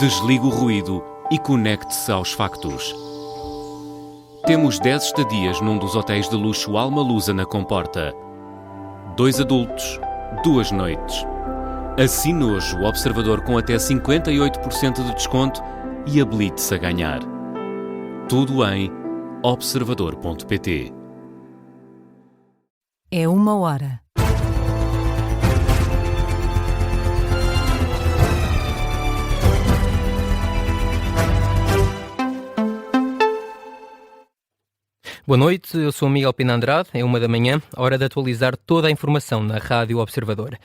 Desligue o ruído e conecte-se aos factos. Temos 10 estadias num dos hotéis de luxo Alma Lusa na Comporta. 2 adultos, 2 noites. Assine hoje o Observador com até 58% de desconto e habilite-se a ganhar. Tudo em observador.pt. É 1h. Boa noite, eu sou o Miguel Pina Andrade, é 1h, hora de atualizar toda a informação na Rádio Observador.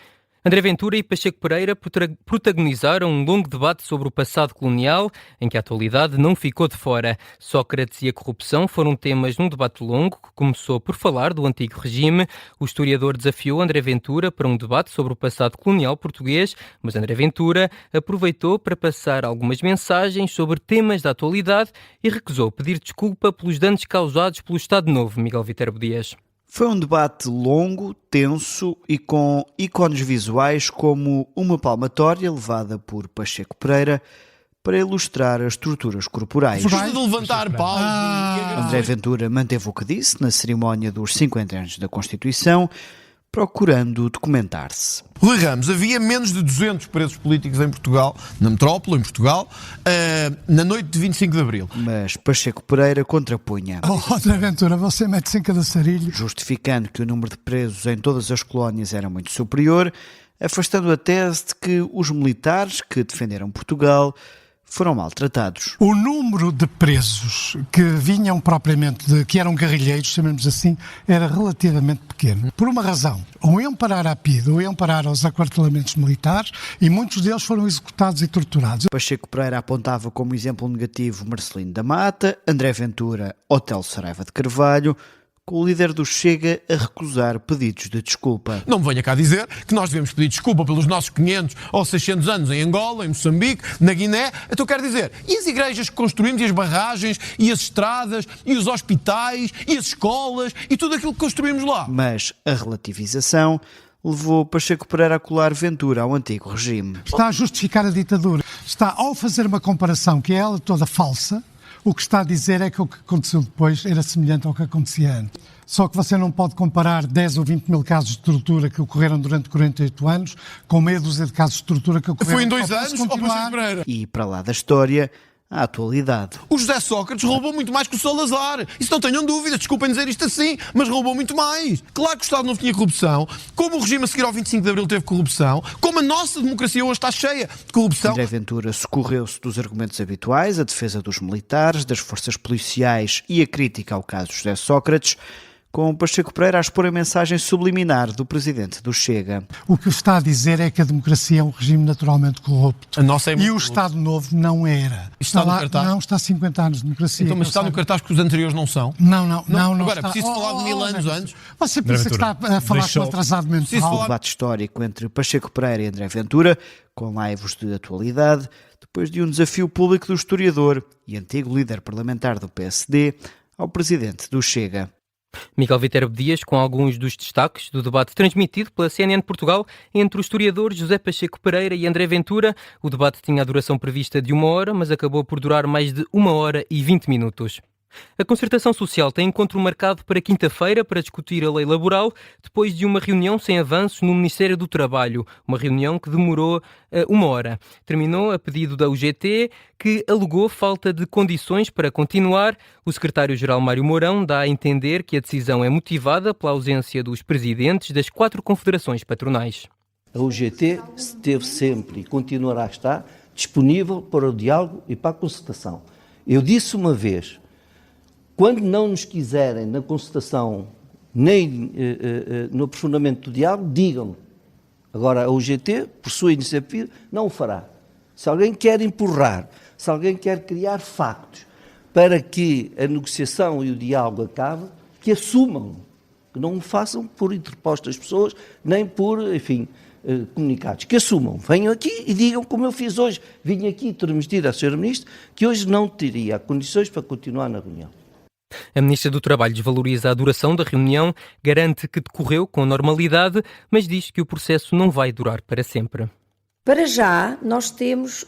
André Ventura e Pacheco Pereira protagonizaram um longo debate sobre o passado colonial, em que a atualidade não ficou de fora. Sócrates e a corrupção foram temas num debate longo que começou por falar do antigo regime. O historiador desafiou André Ventura para um debate sobre o passado colonial português, mas André Ventura aproveitou para passar algumas mensagens sobre temas da atualidade e recusou pedir desculpa pelos danos causados pelo Estado Novo. Miguel Viterbo Dias. Foi um debate longo, tenso e com ícones visuais como uma palmatória levada por Pacheco Pereira para ilustrar as estruturas corporais. Gosto de levantar paus. André Ventura manteve o que disse na cerimónia dos 50 anos da Constituição, procurando documentar-se. Rui Ramos, havia menos de 200 presos políticos em Portugal, na metrópole, em Portugal, na noite de 25 de Abril. Mas Pacheco Pereira contrapunha. André Ventura, você mete-se em cada sarilho. Justificando que o número de presos em todas as colónias era muito superior, afastando a tese de que os militares que defenderam Portugal foram maltratados. O número de presos que vinham propriamente, que eram guerrilheiros, chamemos assim, era relativamente pequeno. Por uma razão, ou iam parar à PIDE, ou iam parar aos aquartelamentos militares, e muitos deles foram executados e torturados. Pacheco Pereira apontava como exemplo negativo Marcelino da Mata, André Ventura, Otelo Saraiva de Carvalho, com o líder do Chega a recusar pedidos de desculpa. Não me venha cá dizer que nós devemos pedir desculpa pelos nossos 500 ou 600 anos em Angola, em Moçambique, na Guiné. Então quero dizer, e as igrejas que construímos, e as barragens, e as estradas, e os hospitais, e as escolas, e tudo aquilo que construímos lá? Mas a relativização levou Pacheco Pereira a colar Ventura ao antigo regime. Está a justificar a ditadura. Está, ao fazer uma comparação que é ela toda falsa, o que está a dizer é que o que aconteceu depois era semelhante ao que acontecia antes. Só que você não pode comparar 10 ou 20 mil casos de tortura que ocorreram durante 48 anos com meia dúzia de casos de tortura que ocorreram... Foi em 2 anos, Pacheco Pereira? E para lá da história, a atualidade. O José Sócrates roubou muito mais que o Salazar. Isso não tenham dúvida, desculpem dizer isto assim, mas roubou muito mais. Claro que o Estado Novo tinha corrupção, como o regime a seguir ao 25 de Abril teve corrupção, como a nossa democracia hoje está cheia de corrupção. André Ventura socorreu-se dos argumentos habituais, a defesa dos militares, das forças policiais e a crítica ao caso José Sócrates, com Pacheco Pereira a expor a mensagem subliminar do presidente do Chega. O que está a dizer é que a democracia é um regime naturalmente corrupto. A nossa é muito e o Estado Novo não era. Está no cartaz? Não, está há 50 anos de democracia. Então, mas está no cartaz porque os anteriores não são? Não. Agora, está. preciso falar de 1000 anos antes? Você pensa que está a falar com atrasado mental? Um debate histórico entre Pacheco Pereira e André Ventura, com laivos de atualidade, depois de um desafio público do historiador e antigo líder parlamentar do PSD ao presidente do Chega. Miguel Viterbo Dias, com alguns dos destaques do debate transmitido pela CNN Portugal entre o historiador José Pacheco Pereira e André Ventura. O debate tinha a duração prevista de 1h, mas acabou por durar mais de 1h20. A Concertação Social tem encontro marcado para quinta-feira para discutir a lei laboral, depois de uma reunião sem avanço no Ministério do Trabalho, uma reunião que demorou 1h. Terminou a pedido da UGT, que alegou falta de condições para continuar. O secretário-geral Mário Mourão dá a entender que a decisão é motivada pela ausência dos presidentes das 4 confederações patronais. A UGT esteve sempre e continuará a estar disponível para o diálogo e para a concertação. Eu disse uma vez, quando não nos quiserem na concertação nem no aprofundamento do diálogo, digam-no. Agora a UGT, por sua iniciativa, não o fará. Se alguém quer empurrar, se alguém quer criar factos para que a negociação e o diálogo acabem, que assumam, que não o façam por interpostas pessoas, nem por, enfim, comunicados, que assumam, venham aqui e digam como eu fiz hoje. Vim aqui transmitir à Sra. Ministra que hoje não teria condições para continuar na reunião. A Ministra do Trabalho desvaloriza a duração da reunião, garante que decorreu com normalidade, mas diz que o processo não vai durar para sempre. Para já, nós temos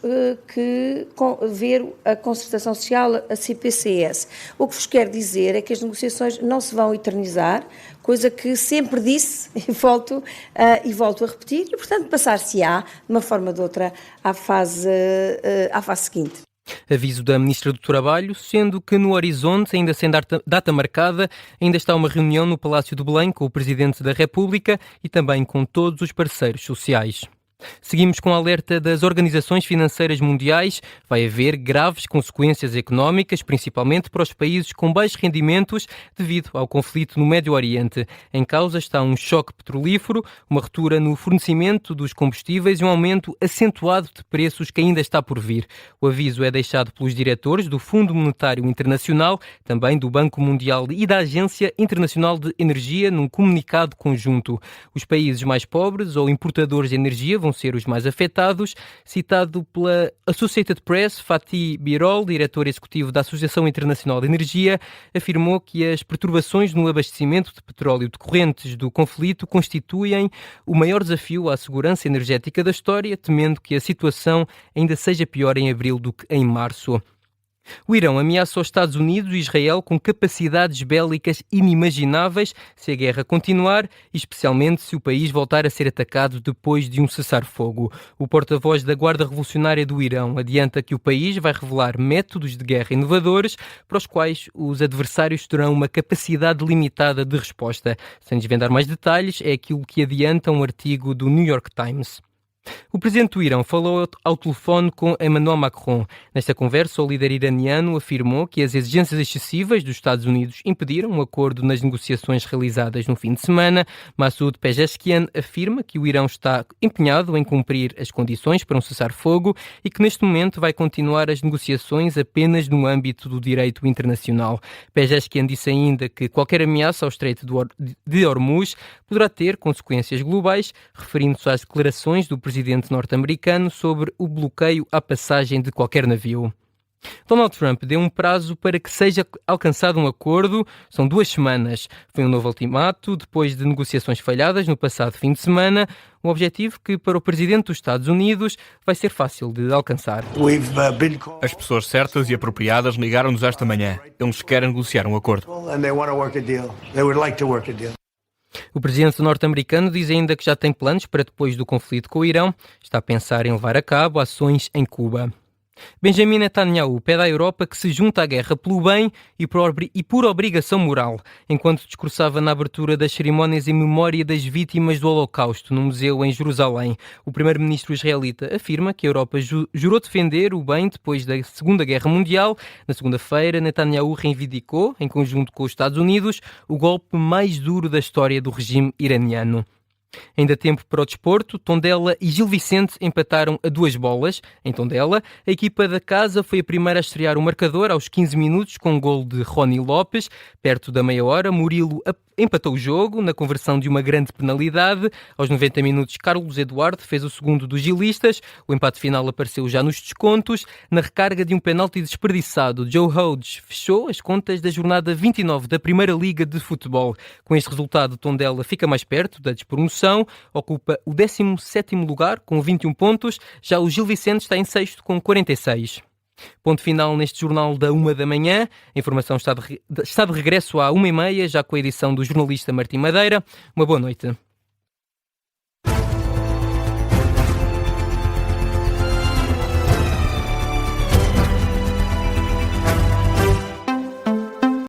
que ver a concertação social, a CPCS. O que vos quero dizer é que as negociações não se vão eternizar, coisa que sempre disse e volto a repetir, e, portanto, passar-se-á, de uma forma ou de outra, à fase seguinte. Aviso da Ministra do Trabalho, sendo que no horizonte, ainda sem data marcada, ainda está uma reunião no Palácio de Belém com o Presidente da República e também com todos os parceiros sociais. Seguimos com o alerta das organizações financeiras mundiais. Vai haver graves consequências económicas, principalmente para os países com baixos rendimentos devido ao conflito no Médio Oriente. Em causa está um choque petrolífero, uma ruptura no fornecimento dos combustíveis e um aumento acentuado de preços que ainda está por vir. O aviso é deixado pelos diretores do Fundo Monetário Internacional, também do Banco Mundial e da Agência Internacional de Energia, num comunicado conjunto. Os países mais pobres ou importadores de energia vão ser os mais afetados. Citado pela Associated Press, Fatih Birol, diretor executivo da Associação Internacional de Energia, afirmou que as perturbações no abastecimento de petróleo decorrentes do conflito constituem o maior desafio à segurança energética da história, temendo que a situação ainda seja pior em abril do que em março. O Irão ameaça os Estados Unidos e Israel com capacidades bélicas inimagináveis se a guerra continuar, especialmente se o país voltar a ser atacado depois de um cessar-fogo. O porta-voz da Guarda Revolucionária do Irão adianta que o país vai revelar métodos de guerra inovadores para os quais os adversários terão uma capacidade limitada de resposta. Sem desvendar mais detalhes, é aquilo que adianta um artigo do New York Times. O presidente do Irão falou ao telefone com Emmanuel Macron. Nesta conversa, o líder iraniano afirmou que as exigências excessivas dos Estados Unidos impediram um acordo nas negociações realizadas no fim de semana. Massoud Pezeshkian afirma que o Irão está empenhado em cumprir as condições para um cessar-fogo e que neste momento vai continuar as negociações apenas no âmbito do direito internacional. Pezeshkian disse ainda que qualquer ameaça ao Estreito de Hormuz poderá ter consequências globais, referindo-se às declarações do presidente norte-americano sobre o bloqueio à passagem de qualquer navio. Donald Trump deu um prazo para que seja alcançado um acordo. São 2 semanas. Foi um novo ultimato depois de negociações falhadas no passado fim de semana. Um objetivo que, para o presidente dos Estados Unidos, vai ser fácil de alcançar. As pessoas certas e apropriadas ligaram-nos esta manhã. Eles querem negociar um acordo. O presidente norte-americano diz ainda que já tem planos para depois do conflito com o Irão. Está a pensar em levar a cabo ações em Cuba. Benjamin Netanyahu pede à Europa que se junte à guerra pelo bem e por obrigação moral, enquanto discursava na abertura das cerimónias em memória das vítimas do Holocausto no museu em Jerusalém. O primeiro-ministro israelita afirma que a Europa jurou defender o bem depois da Segunda Guerra Mundial. Na segunda-feira, Netanyahu reivindicou, em conjunto com os Estados Unidos, o golpe mais duro da história do regime iraniano. Ainda tempo para o desporto, Tondela e Gil Vicente empataram a 2 bolas. Em Tondela, a equipa da casa foi a primeira a estrear o marcador aos 15 minutos com um gol de Rony Lopes. Perto da meia hora, Murilo empatou o jogo na conversão de uma grande penalidade. Aos 90 minutos, Carlos Eduardo fez o segundo dos gilistas. O empate final apareceu já nos descontos. Na recarga de um penalti desperdiçado, Joe Hodges fechou as contas da jornada 29 da Primeira Liga de Futebol. Com este resultado, Tondela fica mais perto da despromoção, ocupa o 17º lugar com 21 pontos. Já o Gil Vicente está em 6º com 46. Ponto final neste jornal da 1 da manhã. A informação está de regresso à 1h30, já com a edição do jornalista Martim Madeira. Uma boa noite.